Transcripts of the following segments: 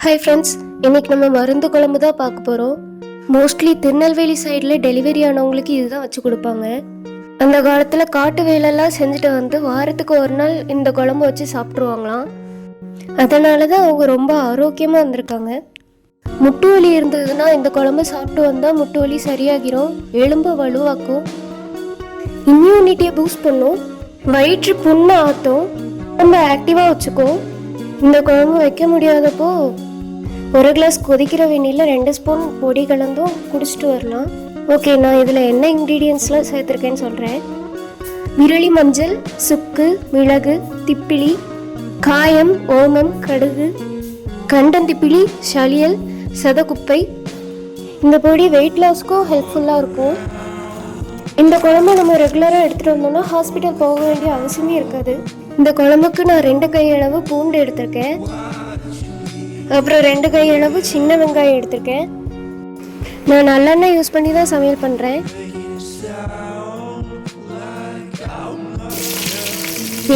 Hi friends, இன்றைக்கி நம்ம மருந்து குழம்பு தான் பார்க்க போகிறோம். மோஸ்ட்லி திருநெல்வேலி சைடில் டெலிவரி ஆனவங்களுக்கு இதுதான் வச்சு கொடுப்பாங்க. அந்த காலத்தில் காட்டு வேலையெல்லாம் செஞ்சுட்டு வந்து வாரத்துக்கு ஒரு நாள் இந்த குழம்பு வச்சு சாப்பிட்ருவாங்களாம். அதனால தான் அவங்க ரொம்ப ஆரோக்கியமாக இருந்திருக்காங்க. முட்டு வலி இருந்ததுன்னா இந்த குழம்பு சாப்பிட்டு வந்தால் முட்டு வலி சரியாகிரும், எலும்பை வலுவாக்கும், இம்யூனிட்டியை பூஸ்ட் பண்ணும், வயிற்று புண்ணை ஆற்றும், ரொம்ப ஆக்டிவாக வச்சுக்கும். இந்த குழம்பு வைக்க முடியாதப்போ ஒரு கிளாஸ் கொதிக்கிற வெந்நீரில் 2 ஸ்பூன் பொடி கலந்தும் குடிச்சிட்டு வரலாம். ஓகே, நான் இதில் என்ன இன்க்ரீடியன்ட்ஸ்லாம் சேர்த்துருக்கேன்னு சொல்கிறேன். விரலி மஞ்சள், சுக்கு, மிளகு, திப்பிலி, காயம், ஓமம், கடுகு, கண்டந்திப்பிலி, சளியல், சதக்குப்பை. இந்த பொடி வெயிட் லாஸ்க்கும் ஹெல்ப்ஃபுல்லாக இருக்கும். இந்த குழம்பு நம்ம ரெகுலராக எடுத்துகிட்டு வந்தோம்னா ஹாஸ்பிட்டல் போக வேண்டிய அவசியமே இருக்காது. இந்த குழம்புக்கு நான் 2 கையளவு பூண்டு எடுத்திருக்கேன். அப்புறம் 2 கையளவு சின்ன வெங்காயம் எடுத்திருக்கேன். நான் நல்லெண்ணெய் யூஸ் பண்ணி தான் சமையல் பண்ணுறேன்.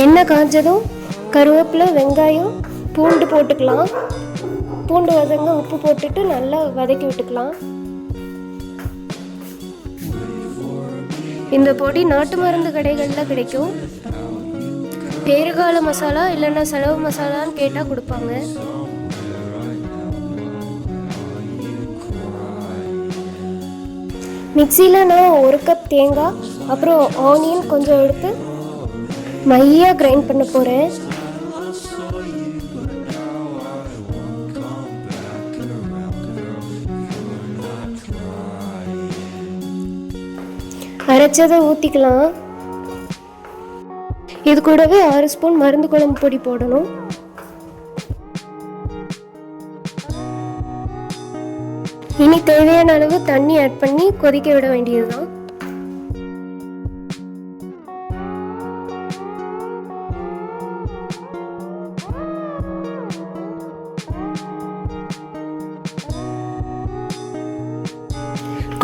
எண்ணெய் காஞ்சதும் கருவேப்பிலை, வெங்காயம், பூண்டு போட்டுக்கலாம். பூண்டு வதங்க உப்பு போட்டுட்டு நல்லா வதக்கி விட்டுக்கலாம். இந்த பொடி நாட்டு மருந்து கடைகளில் கிடைக்கும். பேறுகால மசாலா இல்லைன்னா செலவு மசாலான்னு கேட்டால் கொடுப்பாங்க. மிக்சியில் நான் 1 கப் தேங்காய் அப்புறம் ஆனியன் கொஞ்சம் எடுத்து மையாக கிரைண்ட் பண்ண போகிறேன். அரைச்சதை ஊற்றிக்கலாம். இது கூடவே 6 ஸ்பூன் மருந்து குழம்பு பொடி போடணும். இனி தேவையான அளவு தண்ணி ஆட் பண்ணி கொதிக்க விட வேண்டியதுதான்.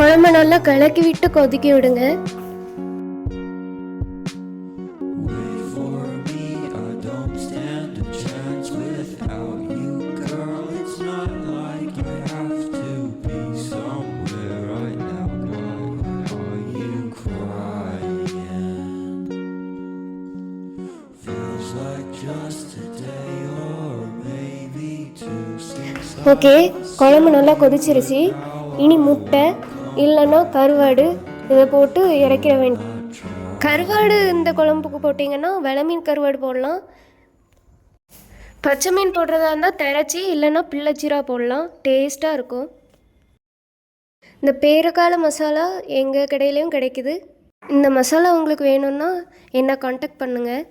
குழம்பு நல்லா கலக்கி விட்டு கொதிக்க விடுங்க. ஓகே, குழம்பு நல்லா கொதிச்சிருச்சு. இனி முட்டை இல்லைன்னா கருவாடு இதை போட்டு இறக்கிற வேண்டிய. கருவாடு இந்த குழம்புக்கு போட்டிங்கன்னா வெலை மீன் கருவாடு போடலாம். பச்சை மீன் போடுறதா இருந்தால் திரச்சி இல்லைன்னா பிள்ளைச்சீரா போடலாம், டேஸ்ட்டாக இருக்கும். இந்த பேறுகால மசாலா எங்கள் கடையிலையும் கிடைக்குது. இந்த மசாலா உங்களுக்கு வேணும்னா என்னை கான்டாக்ட் பண்ணுங்கள்.